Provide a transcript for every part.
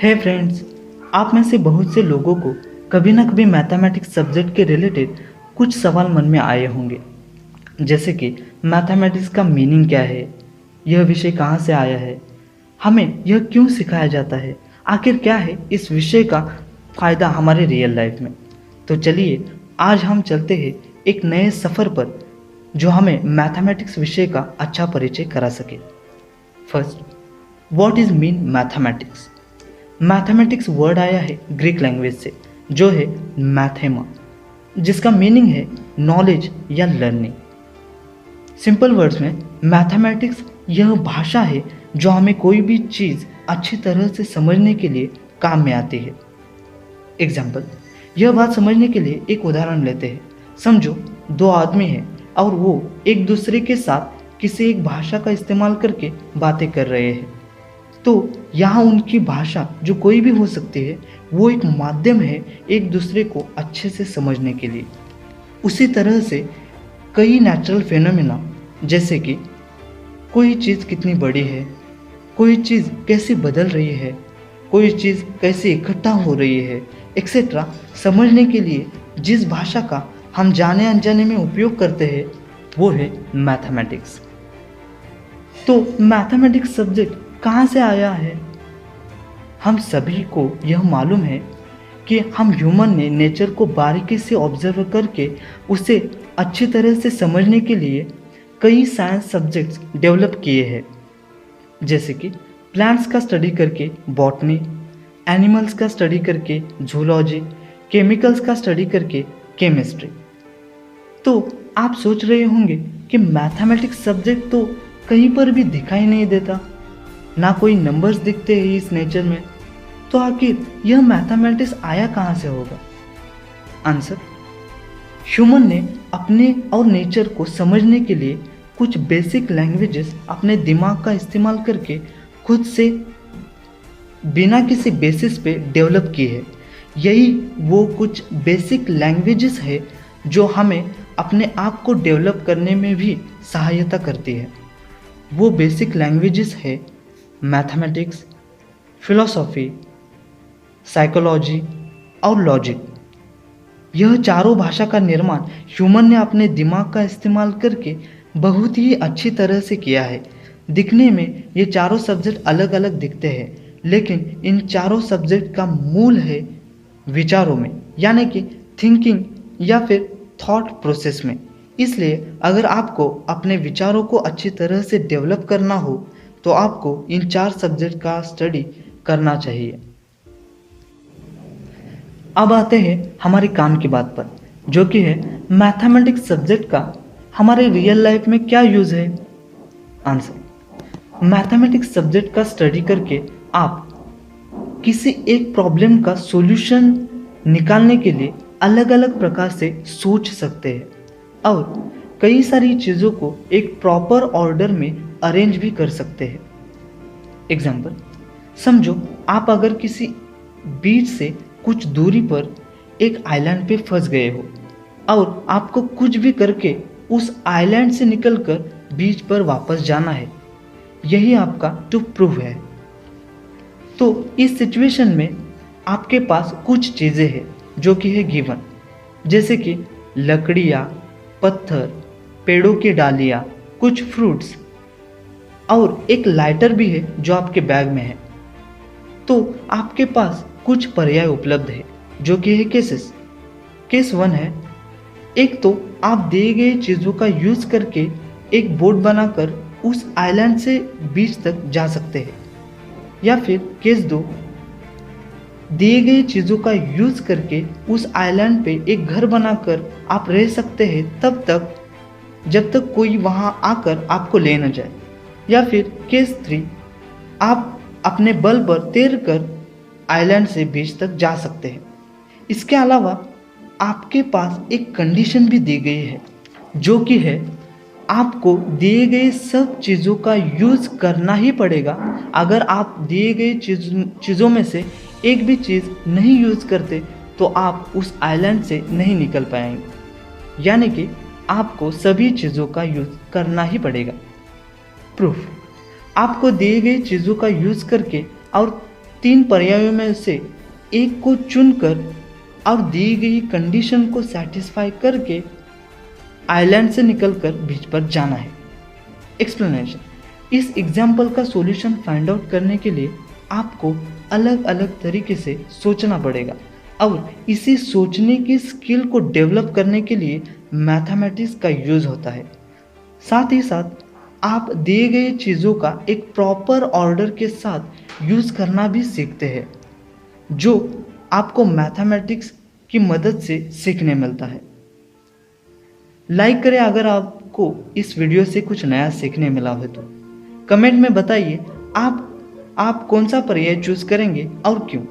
हे friends, आप में से बहुत से लोगों को कभी ना कभी मैथमेटिक्स सब्जेक्ट के रिलेटेड कुछ सवाल मन में आए होंगे। जैसे कि मैथमेटिक्स का मीनिंग क्या है, यह विषय कहाँ से आया है, हमें यह क्यों सिखाया जाता है, आखिर क्या है इस विषय का फ़ायदा हमारे रियल लाइफ में। तो चलिए आज हम चलते हैं एक नए सफ़र पर जो हमें मैथमेटिक्स विषय का अच्छा परिचय करा सके। First, what is mean mathematics. Mathematics word आया है ग्रीक लैंग्वेज से, जो है मैथेमा, जिसका मीनिंग है नॉलेज या लर्निंग। सिंपल वर्ड्स में मैथमेटिक्स यह भाषा है जो हमें कोई भी चीज़ अच्छी तरह से समझने के लिए काम में आती है। एग्जाम्पल, यह बात समझने के लिए एक उदाहरण लेते हैं। समझो दो आदमी हैं और वो एक दूसरे के साथ किसी एक भाषा का इस्तेमाल करके बातें कर रहे हैं। तो यहाँ उनकी भाषा जो कोई भी हो सकती है, वो एक माध्यम है एक दूसरे को अच्छे से समझने के लिए। उसी तरह से कई नेचुरल फिनोमेना, जैसे कि कोई चीज़ कितनी बड़ी है, कोई चीज़ कैसे बदल रही है, कोई चीज़ कैसे इकट्ठा हो रही है, एक्सेट्रा, समझने के लिए जिस भाषा का हम जाने अनजाने में उपयोग करते हैं, वो है मैथमेटिक्स। तो मैथमेटिक्स सब्जेक्ट कहाँ से आया है? हम सभी को यह मालूम है कि हम ह्यूमन ने नेचर को बारीकी से ऑब्जर्व करके उसे अच्छी तरह से समझने के लिए कई साइंस सब्जेक्ट्स डेवलप किए हैं। जैसे कि प्लांट्स का स्टडी करके बॉटनी, एनिमल्स का स्टडी करके जूलॉजी, केमिकल्स का स्टडी करके केमिस्ट्री। तो आप सोच रहे होंगे कि मैथमेटिक्स सब्जेक्ट तो कहीं पर भी दिखाई नहीं देता, ना कोई नंबर्स दिखते हैं इस नेचर में, तो आखिर यह मैथमेटिक्स आया कहाँ से होगा? आंसर, ह्यूमन ने अपने और नेचर को समझने के लिए कुछ बेसिक लैंग्वेजेस अपने दिमाग का इस्तेमाल करके खुद से बिना किसी बेसिस पे डेवलप की है। यही वो कुछ बेसिक लैंग्वेजेस है जो हमें अपने आप को डेवलप करने में भी सहायता करती है। वो बेसिक लैंग्वेजेस है मैथमेटिक्स, फिलॉसफी, साइकोलॉजी और लॉजिक। यह चारों भाषा का निर्माण ह्यूमन ने अपने दिमाग का इस्तेमाल करके बहुत ही अच्छी तरह से किया है। दिखने में ये चारों सब्जेक्ट अलग अलग दिखते हैं, लेकिन इन चारों सब्जेक्ट का मूल है विचारों में, यानी कि थिंकिंग या फिर थॉट प्रोसेस में। इसलिए अगर आपको अपने विचारों को अच्छी तरह से डेवलप करना हो तो आपको इन चार सब्जेक्ट का स्टडी करना चाहिए। अब आते हैं हमारे काम की बात पर, जो कि है मैथमेटिक्स सब्जेक्ट का हमारे रियल लाइफ में क्या यूज़ है। आंसर, मैथमेटिक्स सब्जेक्ट का स्टडी करके आप किसी एक प्रॉब्लम का सॉल्यूशन निकालने के लिए अलग अलग प्रकार से सोच सकते हैं और कई सारी चीज़ों को एक प्रॉपर ऑर्डर में अरेंज भी कर सकते हैं। एग्जाम्पल, समझो आप अगर किसी बीच से कुछ दूरी पर एक आइलैंड पे फंस गए हो और आपको कुछ भी करके उस आइलैंड से निकलकर बीच पर वापस जाना है, यही आपका टू प्रूव है। तो इस सिचुएशन में आपके पास कुछ चीज़ें हैं जो कि है गिवन, जैसे कि लकड़ियाँ, पत्थर, पेड़ों की डालियाँ, कुछ फ्रूट्स और एक लाइटर भी है जो आपके बैग में है। तो आपके पास कुछ पर्याय उपलब्ध है जो कि है केसेस। केस 1 है, एक तो आप दिए गए चीज़ों का यूज़ करके एक बोट बनाकर उस आइलैंड से बीच तक जा सकते हैं, या फिर केस 2, दिए गए चीज़ों का यूज़ करके उस आइलैंड पे एक घर बनाकर आप रह सकते हैं तब तक जब तक कोई वहाँ आकर आपको ले न जाए, या फिर केस 3, आप अपने बल पर तैर कर आइलैंड से बीच तक जा सकते हैं। इसके अलावा आपके पास एक कंडीशन भी दी गई है जो कि है आपको दिए गए सब चीज़ों का यूज़ करना ही पड़ेगा। अगर आप दिए गए चीज़ों में से एक भी चीज़ नहीं यूज़ करते तो आप उस आइलैंड से नहीं निकल पाएंगे, यानी कि आपको सभी चीज़ों का यूज़ करना ही पड़ेगा। प्रूफ, आपको दिए गए चीज़ों का यूज़ करके और तीन पर्यायों में से एक को चुनकर और दी गई कंडीशन को सेटिस्फाई करके आइलैंड से निकलकर बीच पर जाना है। एक्सप्लेनेशन। इस एग्जाम्पल का सॉल्यूशन फाइंड आउट करने के लिए आपको अलग अलग तरीके से सोचना पड़ेगा और इसी सोचने की स्किल को डेवलप करने के लिए मैथमेटिक्स का यूज़ होता है। साथ ही साथ आप दिए गए चीज़ों का एक प्रॉपर ऑर्डर के साथ यूज़ करना भी सीखते हैं, जो आपको मैथमेटिक्स की मदद से सीखने मिलता है। लाइक करें अगर आपको इस वीडियो से कुछ नया सीखने मिला हो तो। कमेंट में बताइए आप कौन सा पर्याय चूज करेंगे और क्यों।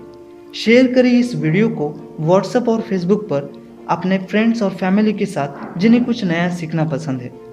शेयर करें इस वीडियो को व्हाट्सएप और फेसबुक पर अपने फ्रेंड्स और फैमिली के साथ जिन्हें कुछ नया सीखना पसंद है।